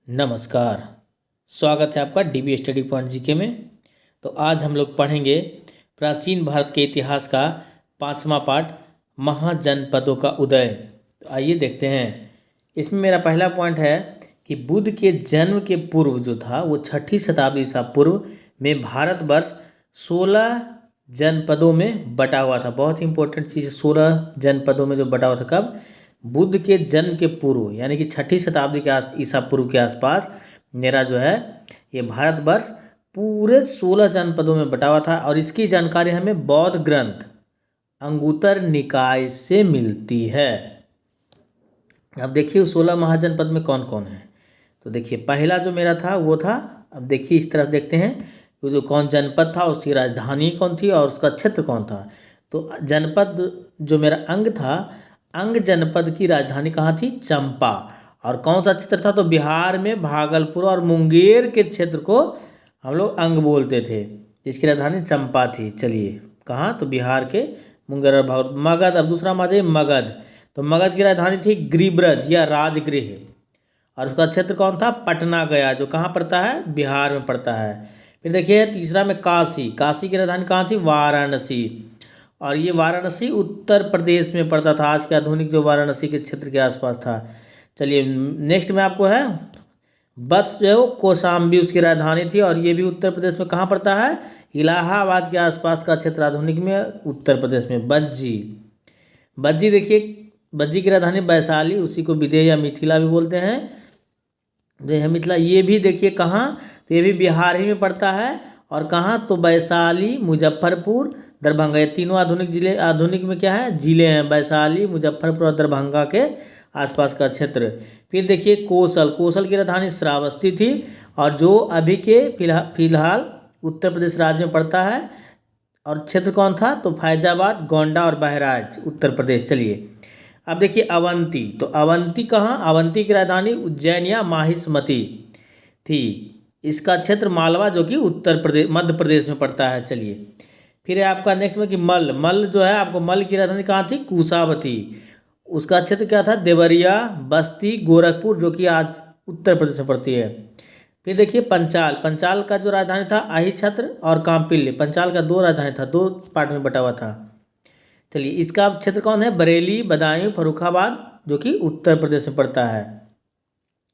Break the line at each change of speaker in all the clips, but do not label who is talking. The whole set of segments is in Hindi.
नमस्कार। स्वागत है आपका डीबी स्टडी पॉइंट जीके में। तो आज हम लोग पढ़ेंगे प्राचीन भारत के इतिहास का 5वां पार्ट, महाजनपदों का उदय। तो आइए देखते हैं। इसमें मेरा पहला पॉइंट है कि बुद्ध के जन्म के पूर्व जो था वो 6ठी शताब्दी ईसा पूर्व में भारतवर्ष 16 जनपदों में बटा हुआ था। बहुत ही इंपॉर्टेंट चीज़, 16 जनपदों में जो बटा हुआ था। कब? बुद्ध के जन्म के पूर्व, यानी कि 6ठी शताब्दी के ईसा पूर्व के आसपास मेरा जो है ये भारतवर्ष पूरे 16 जनपदों में बटा हुआ था। और इसकी जानकारी हमें बौद्ध ग्रंथ अंगुत्तर निकाय से मिलती है। अब देखिए उस 16 महाजनपद में कौन कौन है। तो देखिए पहला जो मेरा था वो था, अब देखिए इस तरह देखते हैं कि जो कौन जनपद था उसकी राजधानी कौन थी और उसका क्षेत्र कौन था। तो जनपद जो मेरा अंग था, अंग जनपद की राजधानी कहाँ थी? चंपा। और कौन सा क्षेत्र था? तो बिहार में भागलपुर और मुंगेर के क्षेत्र को हम लोग अंग बोलते थे, जिसकी राजधानी चंपा थी। चलिए कहाँ? तो बिहार के मुंगेर और भागलपुर। मगध, अब दूसरा माजे मगध। तो मगध की राजधानी थी गिरिब्रज या राजगृह, और उसका क्षेत्र कौन था? पटना गया, जो कहाँ पड़ता है? बिहार में पड़ता है। फिर देखिए तीसरा में काशी। काशी की राजधानी कहाँ थी? वाराणसी, और ये वाराणसी उत्तर प्रदेश में पड़ता था, आज के आधुनिक जो वाराणसी के क्षेत्र के आसपास था। चलिए नेक्स्ट में आपको है वत्स, जो है वो कौशाम्बी उसकी राजधानी थी, और ये भी उत्तर प्रदेश में कहाँ पड़ता है? इलाहाबाद के आसपास का क्षेत्र आधुनिक में उत्तर प्रदेश में। बज्जी, बज्जी देखिए बज्जी की राजधानी वैशाली, उसी को विदेह या मिथिला भी बोलते हैं। जो मिथिला, ये भी देखिए कहाँ? तो ये भी बिहार ही में पड़ता है। और कहाँ? तो वैशाली, मुजफ्फरपुर, दरभंगा, ये तीनों आधुनिक जिले, आधुनिक में क्या है? जिले हैं। वैशाली, मुजफ्फरपुर और दरभंगा के आसपास का क्षेत्र। फिर देखिए कौशल, कौशल की राजधानी श्रावस्ती थी, और जो अभी के फिलहाल उत्तर प्रदेश राज्य में पड़ता है। और क्षेत्र कौन था? तो फैजाबाद, गोंडा और बहराइच, उत्तर प्रदेश। चलिए अब देखिए अवंती। तो अवंती कहाँ? अवंती की राजधानी उज्जैन या माहिष्मती थी। इसका क्षेत्र मालवा, जो कि उत्तर प्रदेश मध्य प्रदेश में पड़ता है। चलिए फिर है आपका नेक्स्ट में कि मल्ल। मल्ल जो है आपको, मल्ल की राजधानी कहाँ थी? कुशावती। उसका क्षेत्र क्या था? देवरिया, बस्ती, गोरखपुर, जो कि आज उत्तर प्रदेश में पड़ती है। फिर देखिए पंचाल। पंचाल का जो राजधानी था अहिछत्र और कांपिल्य। पंचाल का 2 राजधानी था, 2 पार्ट में बटा हुआ था। चलिए इसका क्षेत्र कौन है? बरेली, बदायूं, फर्रुखाबाद, जो कि उत्तर प्रदेश में पड़ता है।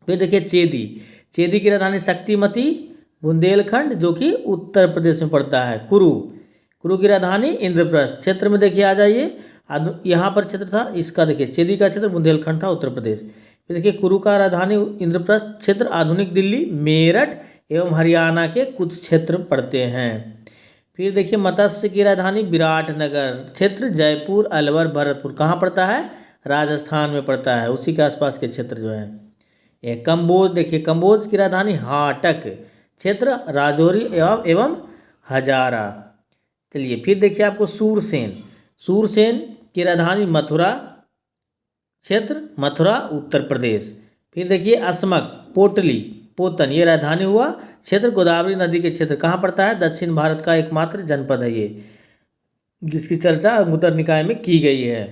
फिर देखिए चेदी। चेदी की राजधानी शक्तिमती, बुंदेलखंड, जो कि उत्तर प्रदेश में पड़ता है। कुरु, कुरु की राजधानी इंद्रप्रस्थ। क्षेत्र में देखिए आ जाइए, यहाँ पर क्षेत्र था इसका, देखिए चेदी का क्षेत्र बुंदेलखंड था, उत्तर प्रदेश। फिर देखिए कुरु का राजधानी इंद्रप्रस्थ, क्षेत्र आधुनिक दिल्ली, मेरठ एवं हरियाणा के कुछ क्षेत्र पड़ते हैं। फिर देखिए मत्स्य की राजधानी विराटनगर, क्षेत्र जयपुर, अलवर, भरतपुर, कहाँ पड़ता है? राजस्थान में पड़ता है, उसी के आसपास के क्षेत्र जो है। ये कंबोज, देखिए कंबोज की राजधानी हाटक, क्षेत्र राजौरी एवं हजारा। चलिए फिर देखिए आपको सूरसेन। सूरसेन की राजधानी मथुरा, क्षेत्र मथुरा, उत्तर प्रदेश। फिर देखिए अस्मक, पोटली, पोतन, ये राजधानी हुआ, क्षेत्र गोदावरी नदी के क्षेत्र, कहाँ पड़ता है? दक्षिण भारत का एकमात्र जनपद है ये, जिसकी चर्चा अंगुत्तर निकाय में की गई है।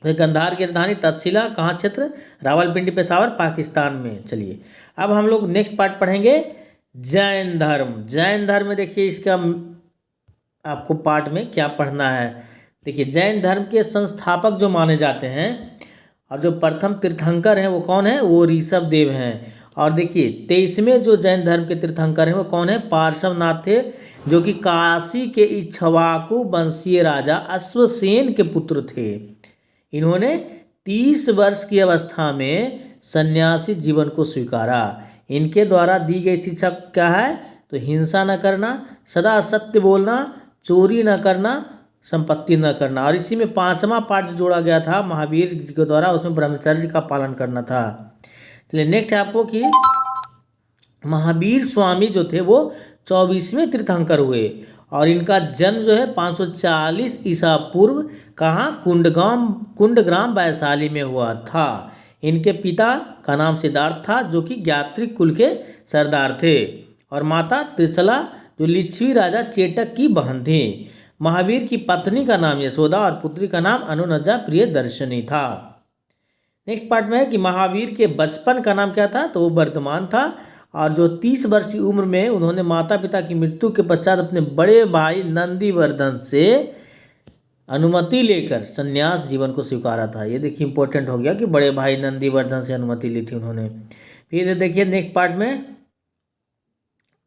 फिर गंधार की राजधानी तक्षशिला, कहाँ क्षेत्र? रावलपिंडी, पेशावर, पाकिस्तान में। चलिए अब हम लोग नेक्स्ट पार्ट पढ़ेंगे जैन धर्म। जैन धर्म में देखिए इसका आपको पार्ट में क्या पढ़ना है। देखिए जैन धर्म के संस्थापक जो माने जाते हैं और जो प्रथम तीर्थंकर हैं वो कौन है? वो ऋषभ देव हैं। और देखिए 23वें जो जैन धर्म के तीर्थंकर हैं वो कौन है? पार्श्वनाथ थे, जो कि काशी के इक्ष्वाकु वंशीय राजा अश्वसेन के पुत्र थे। इन्होंने 30 वर्ष की अवस्था में सन्यासी जीवन को स्वीकारा। इनके द्वारा दी गई शिक्षा क्या है? तो हिंसा न करना, सदा सत्य बोलना, चोरी न करना, संपत्ति न करना। और इसी में 5वां पार्ट जोड़ा गया था महावीर जी के द्वारा, उसमें ब्रह्मचर्य का पालन करना था। चलिए नेक्स्ट है आपको कि महावीर स्वामी जो थे वो 24वें तीर्थंकर हुए, और इनका जन्म जो है 540 ईसा पूर्व कहाँ? कुंडग्राम वैशाली में हुआ था। इनके पिता का नाम सिद्धार्थ था, जो कि ज्ञात्रिक कुल के सरदार थे, और माता त्रिशला जो लिच्छवी राजा चेटक की बहन थी। महावीर की पत्नी का नाम यशोदा और पुत्री का नाम अनुनजा प्रियदर्शनी था। नेक्स्ट पार्ट में है कि महावीर के बचपन का नाम क्या था, तो वो वर्धमान था। और जो 30 वर्ष की उम्र में उन्होंने माता पिता की मृत्यु के पश्चात अपने बड़े भाई नंदीवर्धन से अनुमति लेकर संन्यास जीवन को स्वीकारा था। ये देखिए इंपॉर्टेंट हो गया कि बड़े भाई नंदीवर्धन से अनुमति ली थी उन्होंने। फिर देखिए नेक्स्ट पार्ट में,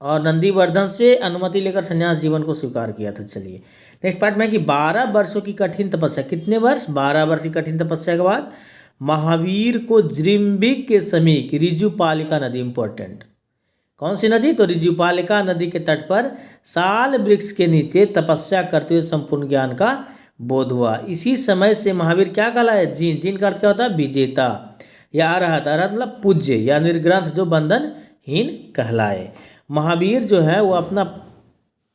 और नंदीवर्धन से अनुमति लेकर संन्यास जीवन को स्वीकार किया था। चलिए नेक्स्ट पार्ट में कि 12 वर्षों की कठिन तपस्या, कितने वर्ष, 12 वर्ष की कठिन तपस्या के बाद महावीर को जृंभिक के समीप ऋजुपालिका नदी, इंपॉर्टेंट, कौन सी नदी, तो ऋजुपालिका नदी के तट पर साल वृक्ष के नीचे तपस्या करते हुए संपूर्ण ज्ञान का बोध हुआ। इसी समय से महावीर क्या कहलाए, जीन, जीन का अर्थ क्या होता है, विजेता या अरहत, अरहत मतलब पूज्य या निर्ग्रंथ जो बंधनहीन कहलाए। महावीर जो है वो अपना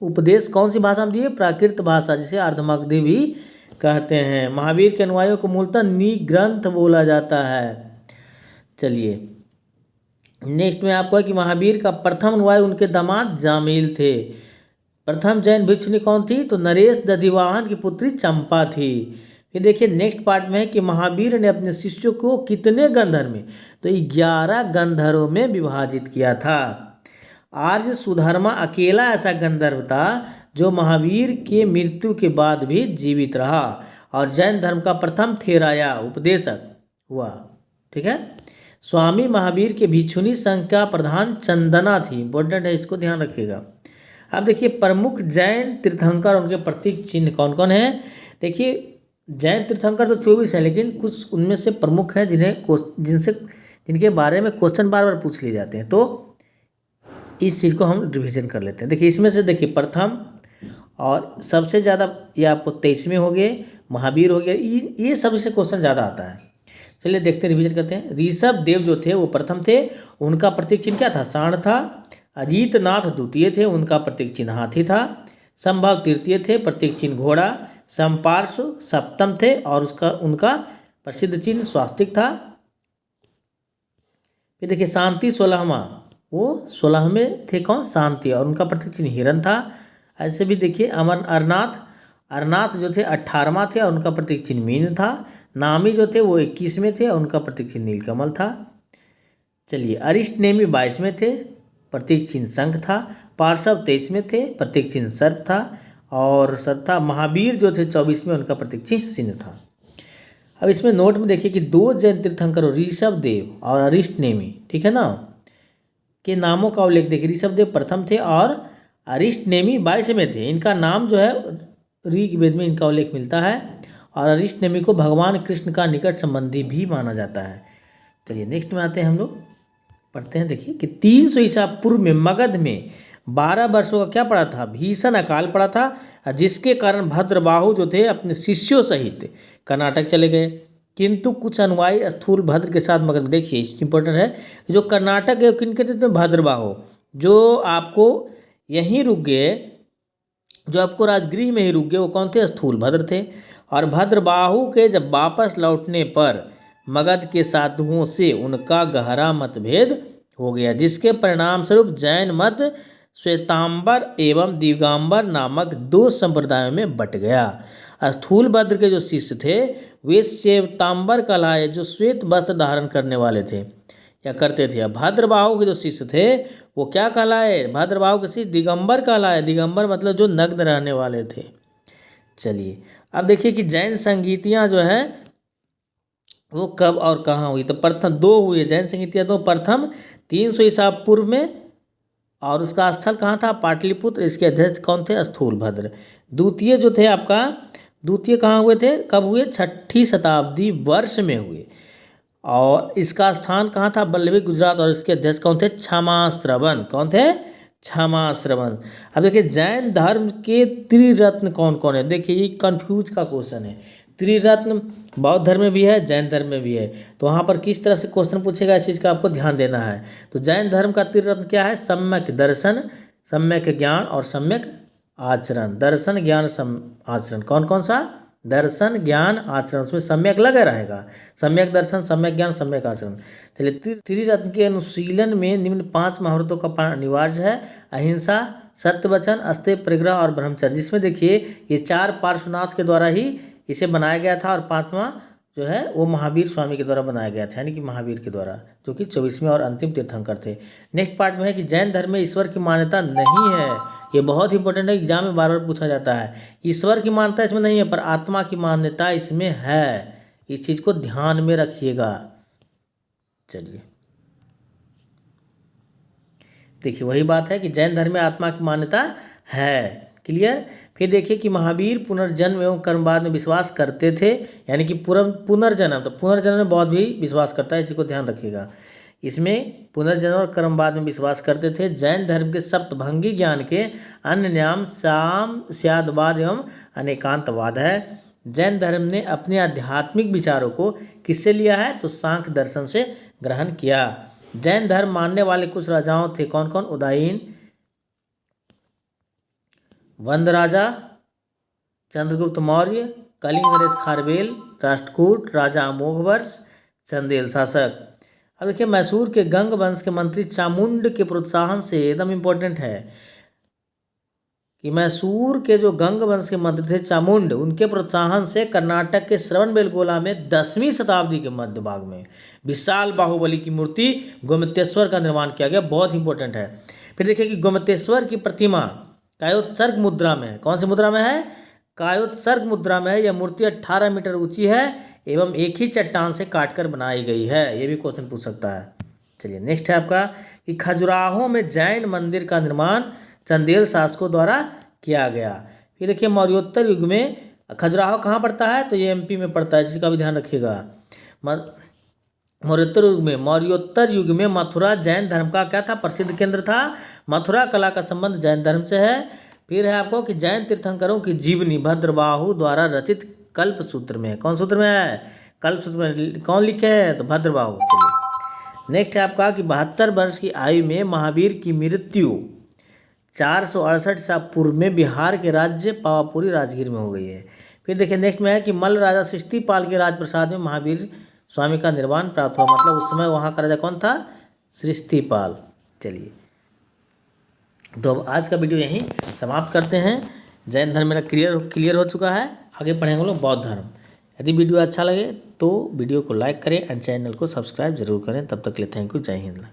उपदेश कौन सी भाषा में दिए, प्राकृत भाषा, जिसे अर्धमगधी भी कहते हैं। महावीर के अनुयायियों को मूलतः निग्रंथ बोला जाता है। चलिए नेक्स्ट में आपको है कि महावीर का प्रथम अनुयायी उनके दामाद जामिल थे। प्रथम जैन भिक्षुणी कौन थी, तो नरेश दधिवाहन की पुत्री चंपा थी। फिर देखिए नेक्स्ट पार्ट में है कि महावीर ने अपने शिष्यों को कितने गंधर्व में, तो 11 गंधर्वों में विभाजित किया था। आर्य सुधर्मा अकेला ऐसा गंधर्व था जो महावीर के मृत्यु के बाद भी जीवित रहा और जैन धर्म का प्रथम थेराया उपदेशक हुआ। ठीक है, स्वामी महावीर के भिक्षुणी संघ का प्रधान चंदना थी, इंपॉर्टेंट है, इसको ध्यान रखिएगा। अब देखिए प्रमुख जैन तीर्थंकर, उनके प्रतीक चिन्ह कौन कौन है। देखिए जैन तीर्थंकर तो 24 हैं, लेकिन कुछ उनमें से प्रमुख हैं जिनके बारे में क्वेश्चन बार बार पूछ लिए जाते हैं, तो इस चीज़ को हम रिवीजन कर लेते हैं। देखिए इसमें से देखिए प्रथम और सबसे ज़्यादा ये आपको 23वें हो गए, महावीर हो गया, ये सबसे क्वेश्चन ज़्यादा आता है। चलिए देखते हैं, रिवीजन करते हैं। ऋषभ देव जो थे वो प्रथम थे, उनका प्रतीक चिन्ह क्या था, सांड था। अजीतनाथ द्वितीय थे, उनका प्रतीक चिन्ह हाथी था। संभव तृतीय थे, प्रतीक चिन्ह घोड़ा। संपार्श्व सप्तम थे और उनका प्रसिद्ध चिन्ह स्वास्तिक था। फिर देखिए शांति 16वां, वो 16वें थे कौन, शांति, और उनका प्रतीक चिन्ह हिरण था। ऐसे भी देखिए अरनाथ जो थे 18वां थे और उनका प्रतीक चिन्ह मीन था। नामी जो थे वो 21वें थे और उनका प्रतीक चिन्ह नीलकमल था। चलिए अरिष्ट नेमी 22वें थे, प्रतीक चिन्ह शंख था। पार्श्व 23वें थे, प्रतीक चिन्ह सर्प था और सर्प था। महावीर जो थे 24वें, उनका प्रतीक चिन्ह सिंह था। अब इसमें नोट में देखिए कि 2 जैन तीर्थंकर ऋषभ देव और अरिष्ट नेमी, ठीक है ना, के नामों का उल्लेख देखिए। ऋषभ देव प्रथम थे और अरिष्ट नेमी 22वें थे। इनका नाम जो है ऋग्वेद में इनका उल्लेख मिलता है और अरिष्ट नेमी को भगवान कृष्ण का निकट संबंधी भी माना जाता है। चलिए नेक्स्ट में आते हैं, हम लोग पढ़ते हैं। देखिए कि 300 ईसा पूर्व में मगध में 12 वर्षों का क्या पड़ा था, भीषण अकाल पड़ा था, जिसके कारण भद्रबाहु जो थे अपने शिष्यों सहित कर्नाटक चले गए। किंतु कुछ अनुयायी स्थूल भद्र के साथ मगध में, देखिए इंपॉर्टेंट है, जो कर्नाटक है किन कहते थे, भद्रबाहु, जो आपको यहीं रुक गए, जो आपको राजगृह में ही रुक गए, वो कौन थे, स्थूल भद्र थे। और भद्रबाहु के जब वापस लौटने पर मगध के साधुओं से उनका गहरा मतभेद हो गया, जिसके परिणाम स्वरूप जैन मत श्वेतांबर एवं दिगंबर नामक 2 संप्रदायों में बट गया। स्थूल भद्र के जो शिष्य थे वे श्वेतांबर कहलाए, जो श्वेत वस्त्र धारण करने वाले थे या करते थे। अब भद्रबाहु के जो शिष्य थे वो क्या कहलाए, भद्रबाहु के शिष्य दिगंबर कहलाए। दिगंबर मतलब जो नग्न रहने वाले थे। चलिए अब देखिए कि जैन संगीतियाँ जो है वो कब और कहाँ हुई, तो प्रथम 2 हुए जैन संगीतियाँ, तो प्रथम 300 ईसा पूर्व में, और उसका स्थल कहाँ था, पाटलिपुत्र। इसके अध्यक्ष कौन थे, स्थूल भद्र। द्वितीय जो थे आपका, द्वितीय कहाँ हुए थे, कब हुए, 6ठी शताब्दी वर्ष में हुए, और इसका स्थान कहाँ था, बल्लभी गुजरात, और इसके अध्यक्ष कौन थे, क्षमाश्रवण। कौन थे, क्षमाश्रवण। अब देखिए जैन धर्म के त्रिरत्न कौन कौन है, देखिए ये कंफ्यूज का क्वेश्चन है। त्रिरत्न बौद्ध धर्म में भी है, जैन धर्म में भी है, तो वहाँ पर किस तरह से क्वेश्चन पूछेगा, इस चीज़ का आपको ध्यान देना है। तो जैन धर्म का त्रिरत्न क्या है, सम्यक दर्शन, सम्यक ज्ञान और सम्यक आचरण। दर्शन ज्ञान आचरण, कौन कौन सा, दर्शन ज्ञान आचरण, उसमें सम्यक लगा रहेगा, सम्यक दर्शन, सम्यक ज्ञान, सम्यक आचरण। चलिए त्रिरत्न के अनुशीलन में निम्न 5 महाव्रतों का पालन अनिवार्य है। अहिंसा, सत्य वचन, अस्तेय, परिग्रह और ब्रह्मचर्य। जिसमें देखिए ये 4 पार्श्वनाथ के द्वारा ही इसे बनाया गया था, और 5वां जो है वो महावीर स्वामी के द्वारा बनाया गया था, यानी कि महावीर के द्वारा, जो कि 24वें और अंतिम तीर्थंकर थे। नेक्स्ट पार्ट में है कि जैन धर्म में ईश्वर की मान्यता नहीं है। ये बहुत इंपॉर्टेंट है, एग्जाम में बार बार पूछा जाता है। ईश्वर की मान्यता इसमें नहीं है, पर आत्मा की मान्यता इसमें है। इस चीज़ को ध्यान में रखिएगा। चलिए देखिए, वही बात है कि जैन धर्म में आत्मा की मान्यता है। क्लियर। फिर देखिए कि महावीर पुनर्जन्म एवं कर्मवाद में विश्वास करते थे, यानी कि पुनर्जन्म, तो पुनर्जन्म में बौद्ध भी विश्वास करता है, इसी को ध्यान रखिएगा। इसमें पुनर्जन्म और कर्मवाद में विश्वास करते थे। जैन धर्म के सप्तभंगी ज्ञान के अन्य नाम साम स्यादवाद एवं अनेकांतवाद है। जैन धर्म ने अपने आध्यात्मिक विचारों को किससे लिया है, तो सांख्य दर्शन से ग्रहण किया। जैन धर्म मानने वाले कुछ राजाओं थे, कौन कौन? उदयन, वंद राजा, चंद्रगुप्त मौर्य, कलिंग नरेश खारवेल, राष्ट्रकूट, राजा अमोघवर्ष, चंदेल शासक। अब देखिए, मैसूर के गंग वंश के मंत्री चामुंड के प्रोत्साहन से, एकदम इम्पोर्टेंट है कि मैसूर के जो गंग वंश के मंत्री थे चामुंड, उनके प्रोत्साहन से कर्नाटक के श्रवणबेलगोला में 10वीं शताब्दी के मध्य भाग में विशाल बाहुबली की मूर्ति गोमतेश्वर का निर्माण किया गया। बहुत इंपॉर्टेंट है। फिर देखिए कि गोमतेश्वर की प्रतिमा कायोत्सर्ग मुद्रा में है। कौन सी मुद्रा में है? कायोत्सर्ग मुद्रा में है। यह मूर्ति 18 मीटर ऊंची है एवं एक ही चट्टान से काटकर बनाई गई है। ये भी क्वेश्चन पूछ सकता है। चलिए नेक्स्ट है आपका कि खजुराहो में जैन मंदिर का निर्माण चंदेल शासकों द्वारा किया गया। फिर देखिए, मौर्योत्तर युग में खजुराहो कहाँ पड़ता है, तो ये एमपी में पड़ता है, जिसका भी ध्यान रखिएगा। मौर्योत्तर युग में मथुरा जैन धर्म का क्या था? प्रसिद्ध केंद्र था। मथुरा कला का संबंध जैन धर्म से है। फिर है आपको कि जैन तीर्थंकरों की जीवनी भद्रबाहु द्वारा रचित कल्प सूत्र में है। कौन सूत्र में है? कल्प सूत्र में। कौन लिखे हैं? तो भद्रबाहु। चलिए नेक्स्ट है आपका कि 72 वर्ष की आयु में महावीर की मृत्यु 468 ईसा पूर्व में बिहार के राज्य पावापुरी राजगीर में हो गई है। फिर देखिए नेक्स्ट में है कि मल्ल राजा सृष्टिपाल के राजप्रसाद में महावीर स्वामी का निर्माण प्राप्त हुआ। मतलब उस समय वहाँ का राजा कौन था? सृष्टिपाल। चलिए तो अब आज का वीडियो यहीं समाप्त करते हैं। जैन धर्म मेरा क्लियर हो चुका है। आगे पढ़ेंगे लोग बौद्ध धर्म। यदि वीडियो अच्छा लगे तो वीडियो को लाइक करें एंड चैनल को सब्सक्राइब जरूर करें। तब तक के लिए थैंक यू। जय हिंद।